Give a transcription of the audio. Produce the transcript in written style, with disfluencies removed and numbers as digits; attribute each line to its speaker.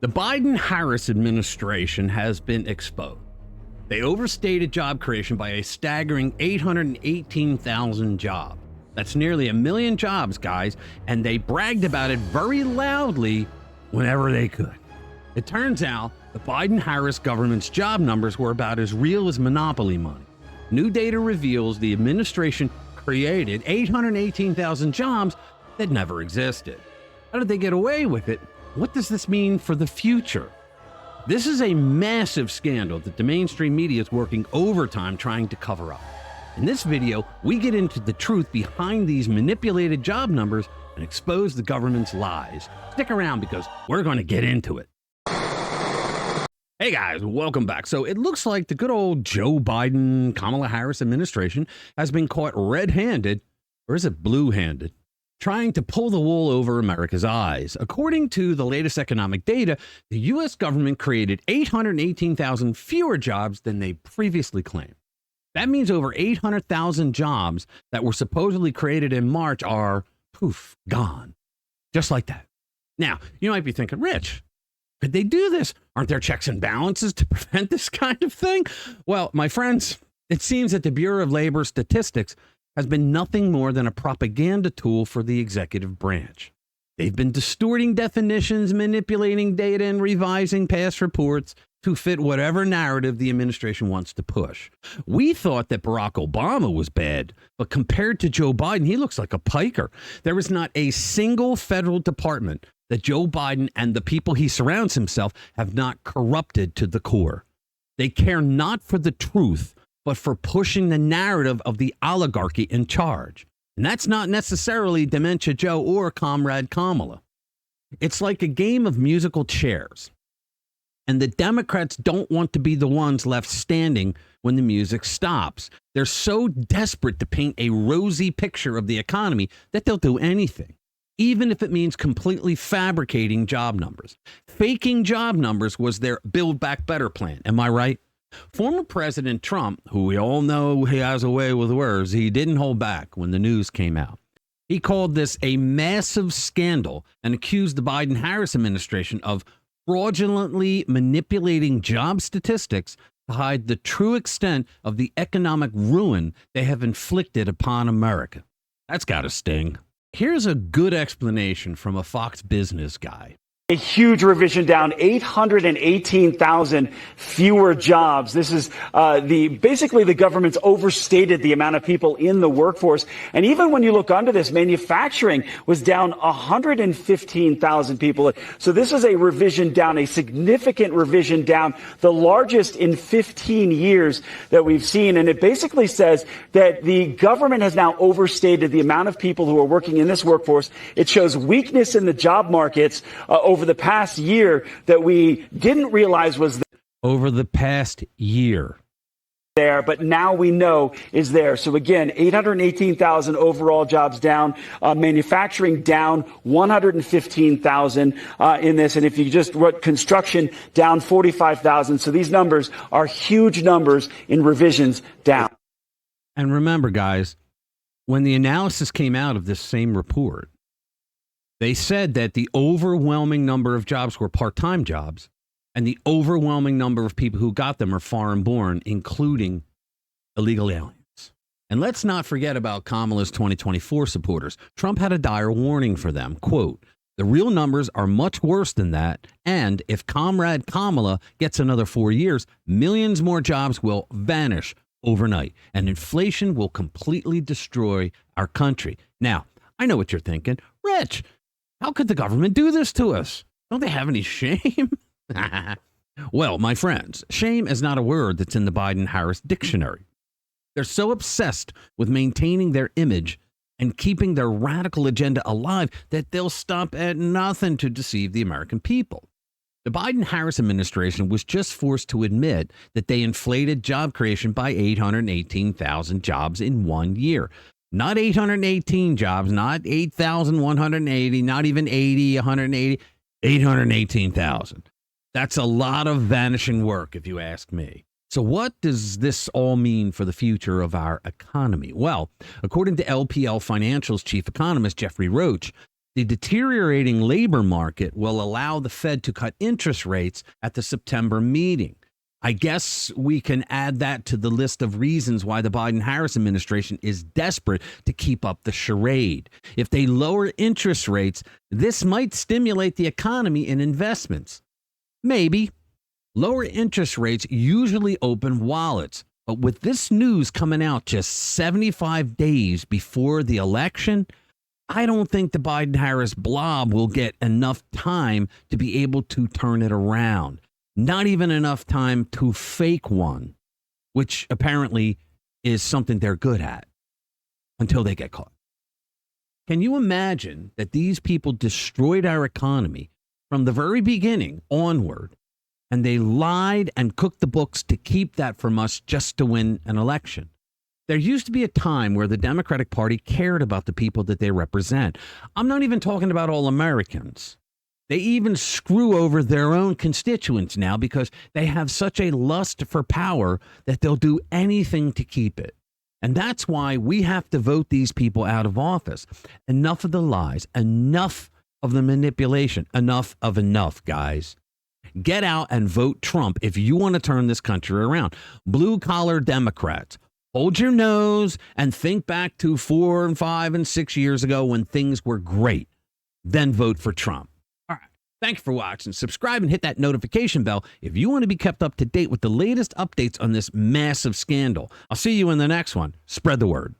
Speaker 1: The Biden-Harris administration has been exposed. They overstated job creation by a staggering 818,000 jobs. That's nearly 1 million jobs, guys, and they bragged about it very loudly whenever they could. It turns out the Biden-Harris government's job numbers were about as real as monopoly money. New data reveals the administration created 818,000 jobs that never existed. How did they get away with it? What does this mean for the future? This is a massive scandal that the mainstream media is working overtime trying to cover up. In this video, we get into the truth behind these manipulated job numbers and expose the government's lies. Stick around because we're going to get into it. Hey guys, welcome back. So it looks like the good old Joe Biden, Kamala Harris administration has been caught red-handed, or is it blue-handed, trying to pull the wool over America's eyes. According to the latest economic data, the U.S. government created 818,000 fewer jobs than they previously claimed. That means over 800,000 jobs that were supposedly created in March are, poof, gone. Just like that. Now, you might be thinking, Rich, could they do this? Aren't there checks and balances to prevent this kind of thing? Well, my friends, it seems that the Bureau of Labor Statistics has been nothing more than a propaganda tool for the executive branch. They've been distorting definitions, manipulating data, and revising past reports to fit whatever narrative the administration wants to push. We thought that Barack Obama was bad, but compared to Joe Biden, he looks like a piker. There is not a single federal department that Joe Biden and the people he surrounds himself have not corrupted to the core. They care not for the truth, but for pushing the narrative of the oligarchy in charge. And that's not necessarily Dementia Joe or Comrade Kamala. It's like a game of musical chairs. And the Democrats don't want to be the ones left standing when the music stops. They're so desperate to paint a rosy picture of the economy that they'll do anything, even if it means completely fabricating job numbers. Faking job numbers was their Build Back Better plan. Am I right? Former President Trump, who we all know he has a way with words, he didn't hold back when the news came out. He called this a massive scandal and accused the Biden-Harris administration of fraudulently manipulating job statistics to hide the true extent of the economic ruin they have inflicted upon America. That's got to sting. Here's a good explanation from a Fox Business guy.
Speaker 2: A huge revision down, 818,000 fewer jobs. This is basically the government's overstated the amount of people in the workforce. And even when you look under this, manufacturing was down 115,000 people. So this is a revision down, a significant revision down, the largest in 15 years that we've seen. And it basically says that the government has now overstated the amount of people who are working in this workforce. It shows weakness in the job markets over the past year that we didn't realize was there.
Speaker 1: Over the past year.
Speaker 2: But now we know is there. So again, 818,000 overall jobs down, manufacturing down 115,000 in this. And if you just wrote construction down 45,000. So these numbers are huge numbers in revisions down.
Speaker 1: And remember, guys, when the analysis came out of this same report, they said that the overwhelming number of jobs were part-time jobs, and the overwhelming number of people who got them are foreign-born, including illegal aliens. And let's not forget about Kamala's 2024 supporters. Trump had a dire warning for them. Quote, "The real numbers are much worse than that, and if Comrade Kamala gets another 4 years, millions more jobs will vanish overnight, and inflation will completely destroy our country." Now, I know what you're thinking. Rich, how could the government do this to us? Don't they have any shame? Well, my friends, shame is not a word that's in the Biden-Harris dictionary. They're so obsessed with maintaining their image and keeping their radical agenda alive that they'll stop at nothing to deceive the American people. The Biden-Harris administration was just forced to admit that they inflated job creation by 818,000 jobs in 1 year. Not 818 jobs, not 8,180, not even 180, 818,000. That's a lot of vanishing work, if you ask me. So what does this all mean for the future of our economy? Well, according to LPL Financial's chief economist, Jeffrey Roach, The deteriorating labor market will allow the Fed to cut interest rates at the September meeting. I guess we can add that to the list of reasons why the Biden-Harris administration is desperate to keep up the charade. If they lower interest rates, this might stimulate the economy and investments. Maybe. Lower interest rates usually open wallets. But with this news coming out just 75 days before the election, I don't think the Biden-Harris blob will get enough time to be able to turn it around. Not even enough time to fake one, which apparently is something they're good at until they get caught. Can you imagine that these people destroyed our economy from the very beginning onward, and they lied and cooked the books to keep that from us just to win an election? There used to be a time where the Democratic Party cared about the people that they represent. I'm not even talking about all Americans. They even screw over their own constituents now because they have such a lust for power that they'll do anything to keep it. And that's why we have to vote these people out of office. Enough of the lies, enough of the manipulation, enough of enough, guys. Get out and vote Trump if you want to turn this country around. Blue-collar Democrats, hold your nose and think back to 4 and 5 and 6 years ago when things were great. Then vote for Trump. Thanks for watching. Subscribe and hit that notification bell if you want to be kept up to date with the latest updates on this massive scandal. I'll see you in the next one. Spread the word.